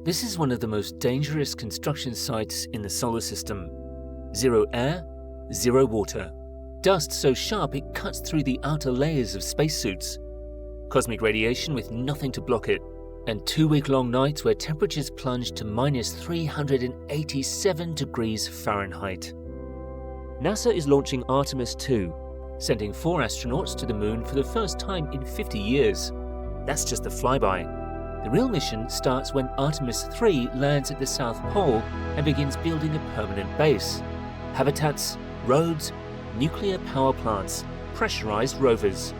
This is one of the most dangerous construction sites in the solar system. Zero air, zero water. Dust so sharp it cuts through the outer layers of spacesuits. Cosmic radiation with nothing to block it. And 2-week-long nights where temperatures plunge to minus 387 degrees Fahrenheit. NASA is launching Artemis 2, sending 4 astronauts to the moon for the first time in 50 years. That's just a flyby. The real mission starts when Artemis 3 lands at the South Pole and begins building a permanent base. Habitats, roads, nuclear power plants, pressurized rovers.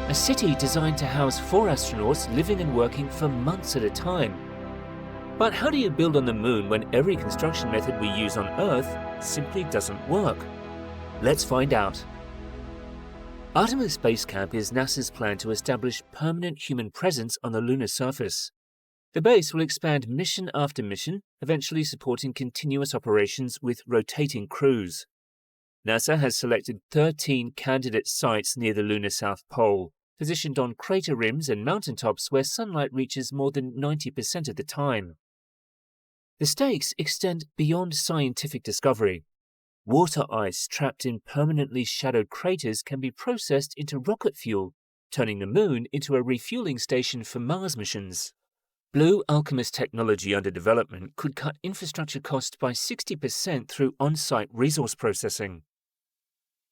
A city designed to house 4 astronauts living and working for months at a time. But how do you build on the moon when every construction method we use on Earth simply doesn't work? Let's find out. Artemis Base Camp is NASA's plan to establish permanent human presence on the lunar surface. The base will expand mission after mission, eventually supporting continuous operations with rotating crews. NASA has selected 13 candidate sites near the lunar South Pole, positioned on crater rims and mountaintops where sunlight reaches more than 90% of the time. The stakes extend beyond scientific discovery. Water ice trapped in permanently shadowed craters can be processed into rocket fuel, turning the moon into a refueling station for Mars missions. Blue Alchemist technology under development could cut infrastructure costs by 60% through on-site resource processing.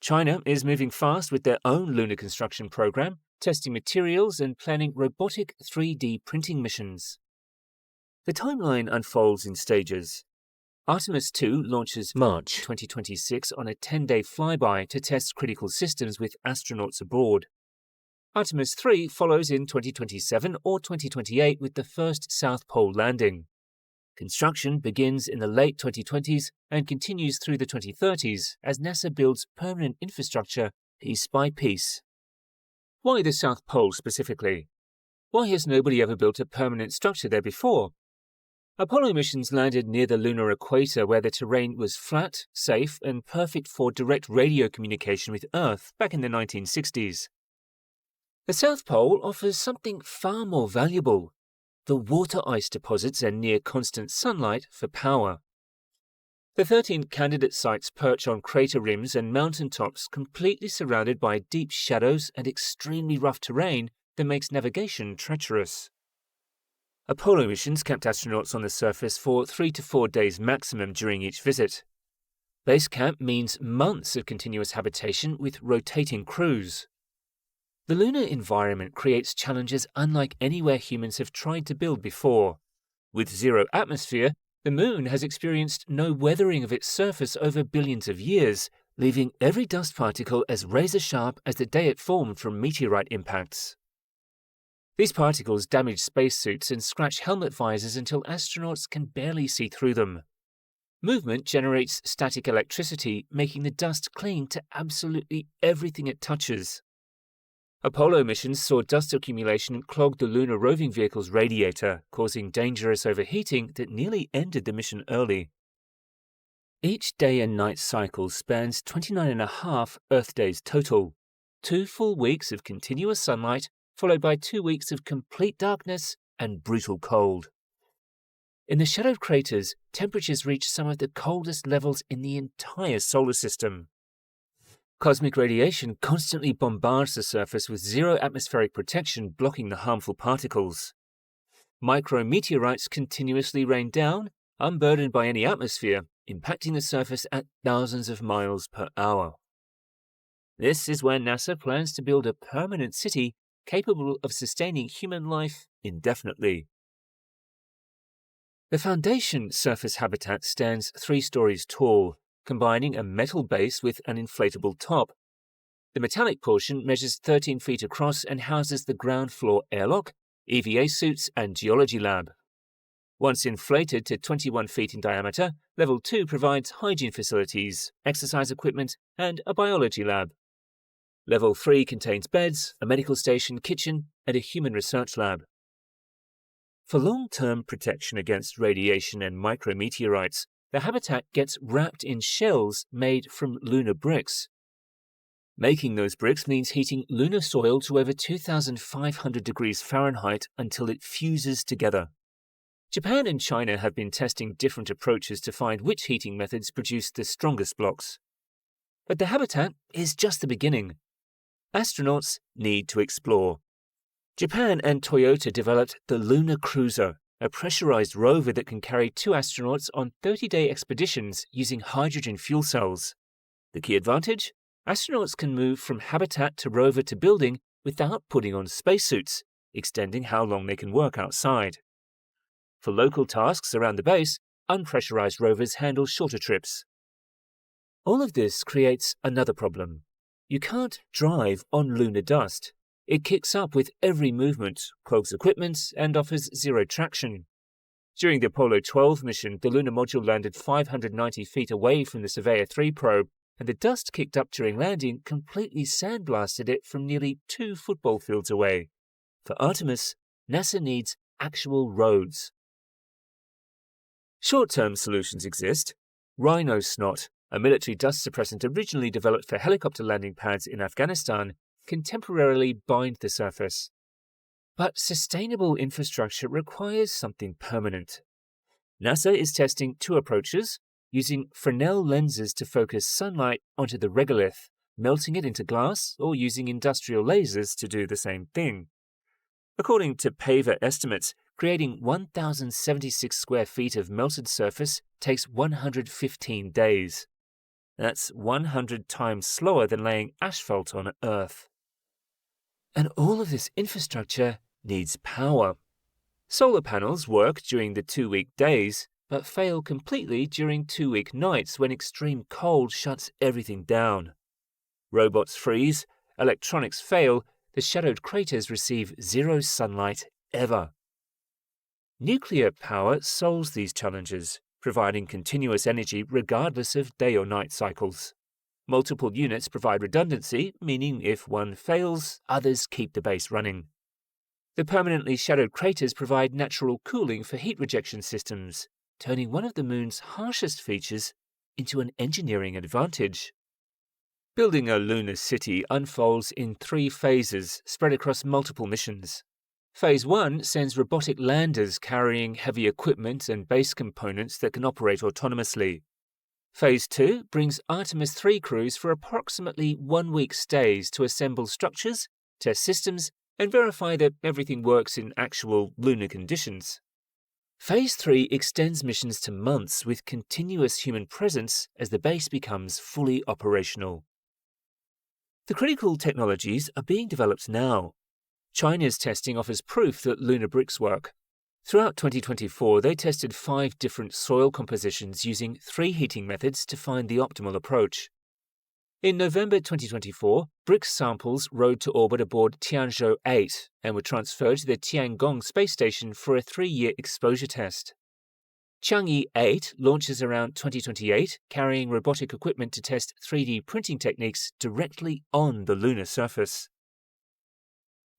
China is moving fast with their own lunar construction program, testing materials and planning robotic 3D printing missions. The timeline unfolds in stages. Artemis 2 launches March 2026 on a 10-day flyby to test critical systems with astronauts aboard. Artemis 3 follows in 2027 or 2028 with the first South Pole landing. Construction begins in the late 2020s and continues through the 2030s as NASA builds permanent infrastructure piece by piece. Why the South Pole specifically? Why has nobody ever built a permanent structure there before? Apollo missions landed near the lunar equator where the terrain was flat, safe, and perfect for direct radio communication with Earth back in the 1960s. The South Pole offers something far more valuable: the water ice deposits and near-constant sunlight for power. The 13 candidate sites perch on crater rims and mountaintops completely surrounded by deep shadows and extremely rough terrain that makes navigation treacherous. Apollo missions kept astronauts on the surface for 3 to 4 days maximum during each visit. Base camp means months of continuous habitation with rotating crews. The lunar environment creates challenges unlike anywhere humans have tried to build before. With zero atmosphere, the moon has experienced no weathering of its surface over billions of years, leaving every dust particle as razor-sharp as the day it formed from meteorite impacts. These particles damage spacesuits and scratch helmet visors until astronauts can barely see through them. Movement generates static electricity, making the dust cling to absolutely everything it touches. Apollo missions saw dust accumulation clog the lunar roving vehicle's radiator, causing dangerous overheating that nearly ended the mission early. Each day and night cycle spans 29.5 Earth days total, 2 full weeks of continuous sunlight, followed by 2 weeks of complete darkness and brutal cold. In the shadowed craters, temperatures reach some of the coldest levels in the entire solar system. Cosmic radiation constantly bombards the surface with zero atmospheric protection blocking the harmful particles. Micrometeorites continuously rain down, unburdened by any atmosphere, impacting the surface at thousands of miles per hour. This is where NASA plans to build a permanent city capable of sustaining human life indefinitely. The foundation surface habitat stands 3 stories tall, combining a metal base with an inflatable top. The metallic portion measures 13 feet across and houses the ground floor airlock, EVA suits, and geology lab. Once inflated to 21 feet in diameter, Level 2 provides hygiene facilities, exercise equipment, and a biology lab. Level 3 contains beds, a medical station, kitchen, and a human research lab. For long-term protection against radiation and micrometeorites, the habitat gets wrapped in shells made from lunar bricks. Making those bricks means heating lunar soil to over 2,500 degrees Fahrenheit until it fuses together. Japan and China have been testing different approaches to find which heating methods produce the strongest blocks. But the habitat is just the beginning. Astronauts need to explore. Japan and Toyota developed the Lunar Cruiser, a pressurized rover that can carry 2 astronauts on 30-day expeditions using hydrogen fuel cells. The key advantage? Astronauts can move from habitat to rover to building without putting on spacesuits, extending how long they can work outside. For local tasks around the base, unpressurized rovers handle shorter trips. All of this creates another problem. You can't drive on lunar dust. It kicks up with every movement, clogs equipment, and offers zero traction. During the Apollo 12 mission, the lunar module landed 590 feet away from the Surveyor 3 probe, and the dust kicked up during landing completely sandblasted it from nearly 2 football fields away. For Artemis, NASA needs actual roads. Short-term solutions exist. Rhino snot, a military dust suppressant originally developed for helicopter landing pads in Afghanistan, can temporarily bind the surface. But sustainable infrastructure requires something permanent. NASA is testing 2 approaches, using Fresnel lenses to focus sunlight onto the regolith, melting it into glass, or using industrial lasers to do the same thing. According to paver estimates, creating 1,076 square feet of melted surface takes 115 days. That's 100 times slower than laying asphalt on Earth. And all of this infrastructure needs power. Solar panels work during the 2-week days, but fail completely during 2-week nights when extreme cold shuts everything down. Robots freeze, electronics fail, the shadowed craters receive zero sunlight ever. Nuclear power solves these challenges, providing continuous energy regardless of day or night cycles. Multiple units provide redundancy, meaning if one fails, others keep the base running. The permanently shadowed craters provide natural cooling for heat rejection systems, turning one of the Moon's harshest features into an engineering advantage. Building a lunar city unfolds in 3 phases spread across multiple missions. Phase 1 sends robotic landers carrying heavy equipment and base components that can operate autonomously. Phase 2 brings Artemis 3 crews for approximately 1-week stays to assemble structures, test systems, and verify that everything works in actual lunar conditions. Phase 3 extends missions to months with continuous human presence as the base becomes fully operational. The critical technologies are being developed now. China's testing offers proof that lunar bricks work. Throughout 2024, they tested 5 different soil compositions using 3 heating methods to find the optimal approach. In November 2024, bricks samples rode to orbit aboard Tianzhou 8 and were transferred to the Tiangong space station for a 3-year exposure test. Chang'e 8 launches around 2028, carrying robotic equipment to test 3D printing techniques directly on the lunar surface.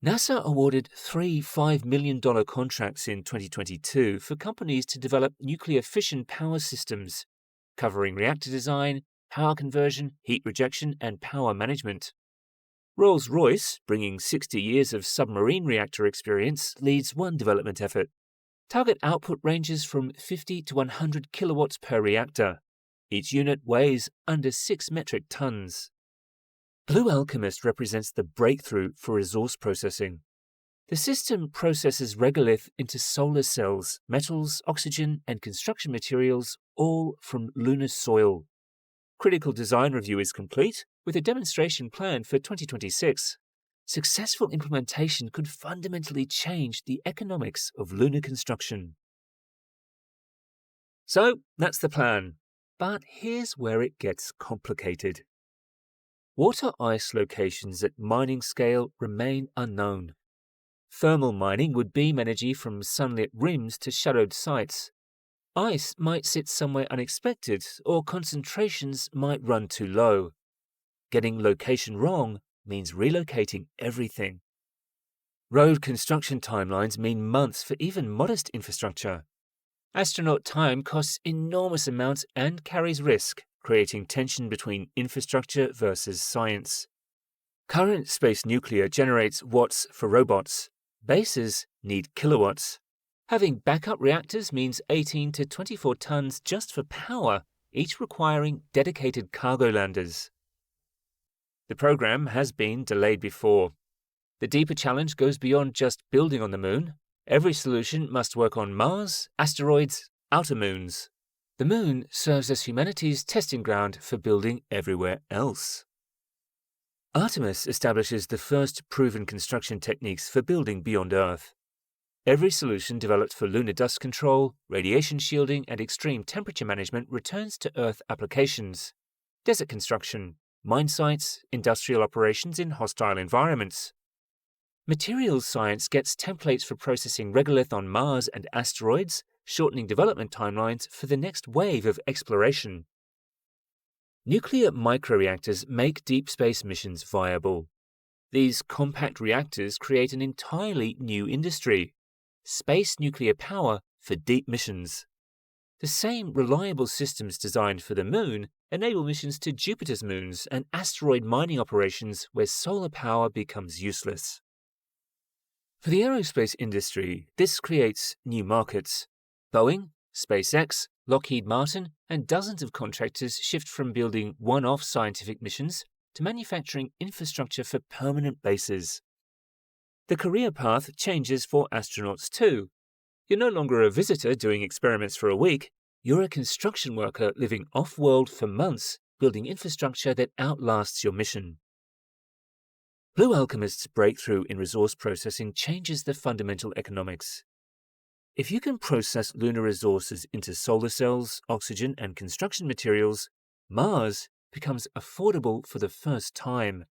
NASA awarded 3 $5 million contracts in 2022 for companies to develop nuclear fission power systems, covering reactor design, power conversion, heat rejection, and power management. Rolls-Royce, bringing 60 years of submarine reactor experience, leads one development effort. Target output ranges from 50 to 100 kilowatts per reactor. Each unit weighs under 6 metric tons. Blue Alchemist represents the breakthrough for resource processing. The system processes regolith into solar cells, metals, oxygen, and construction materials, all from lunar soil. Critical design review is complete, with a demonstration planned for 2026. Successful implementation could fundamentally change the economics of lunar construction. So, that's the plan. But here's where it gets complicated. Water ice locations at mining scale remain unknown. Thermal mining would beam energy from sunlit rims to shadowed sites. Ice might sit somewhere unexpected, or concentrations might run too low. Getting location wrong means relocating everything. Road construction timelines mean months for even modest infrastructure. Astronaut time costs enormous amounts and carries risk, creating tension between infrastructure versus science. Current space nuclear generates watts for robots. Bases need kilowatts. Having backup reactors means 18 to 24 tons just for power, each requiring dedicated cargo landers. The program has been delayed before. The deeper challenge goes beyond just building on the moon. Every solution must work on Mars, asteroids, outer moons. The moon serves as humanity's testing ground for building everywhere else. Artemis establishes the first proven construction techniques for building beyond Earth. Every solution developed for lunar dust control, radiation shielding, and extreme temperature management returns to Earth applications: desert construction, mine sites, industrial operations in hostile environments. Materials science gets templates for processing regolith on Mars and asteroids, shortening development timelines for the next wave of exploration. Nuclear microreactors make deep space missions viable. These compact reactors create an entirely new industry: space nuclear power for deep missions. The same reliable systems designed for the Moon enable missions to Jupiter's moons and asteroid mining operations where solar power becomes useless. For the aerospace industry, this creates new markets. Boeing, SpaceX, Lockheed Martin, and dozens of contractors shift from building one-off scientific missions to manufacturing infrastructure for permanent bases. The career path changes for astronauts too. You're no longer a visitor doing experiments for a week. You're a construction worker living off-world for months, building infrastructure that outlasts your mission. Blue Alchemist's breakthrough in resource processing changes the fundamental economics. If you can process lunar resources into solar cells, oxygen, and construction materials, Mars becomes affordable for the first time.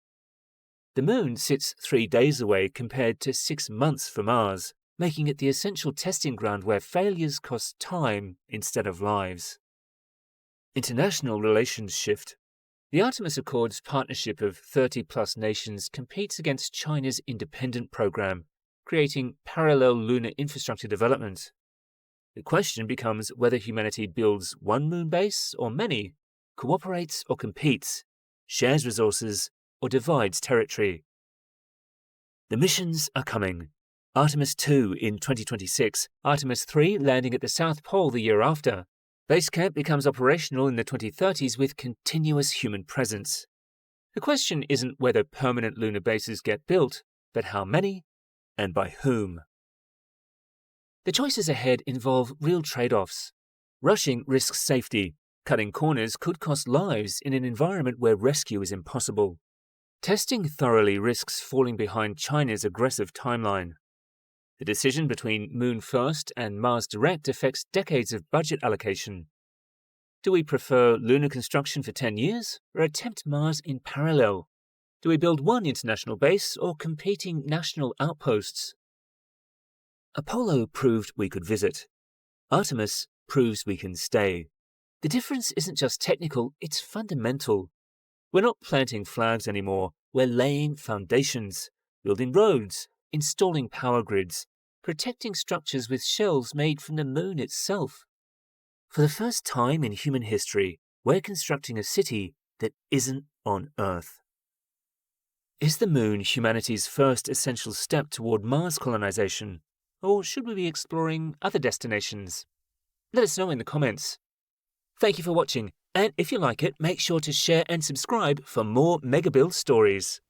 The Moon sits 3 days away compared to 6 months for Mars, making it the essential testing ground where failures cost time instead of lives. International relations shift. The Artemis Accords partnership of 30-plus nations competes against China's independent program, creating parallel lunar infrastructure development. The question becomes whether humanity builds one moon base or many, cooperates or competes, shares resources or divides territory. The missions are coming. Artemis 2 in 2026, Artemis 3 landing at the South Pole the year after. Base Camp becomes operational in the 2030s with continuous human presence. The question isn't whether permanent lunar bases get built, but how many and by whom. The choices ahead involve real trade-offs. Rushing risks safety. Cutting corners could cost lives in an environment where rescue is impossible. Testing thoroughly risks falling behind China's aggressive timeline. The decision between Moon First and Mars Direct affects decades of budget allocation. Do we prefer lunar construction for 10 years or attempt Mars in parallel? Do we build one international base or competing national outposts? Apollo proved we could visit. Artemis proves we can stay. The difference isn't just technical, it's fundamental. We're not planting flags anymore, we're laying foundations, building roads, installing power grids, protecting structures with shells made from the Moon itself. For the first time in human history, we're constructing a city that isn't on Earth. Is the Moon humanity's first essential step toward Mars colonization, or should we be exploring other destinations? Let us know in the comments. Thank you for watching, and if you like it, make sure to share and subscribe for more Megabuild stories.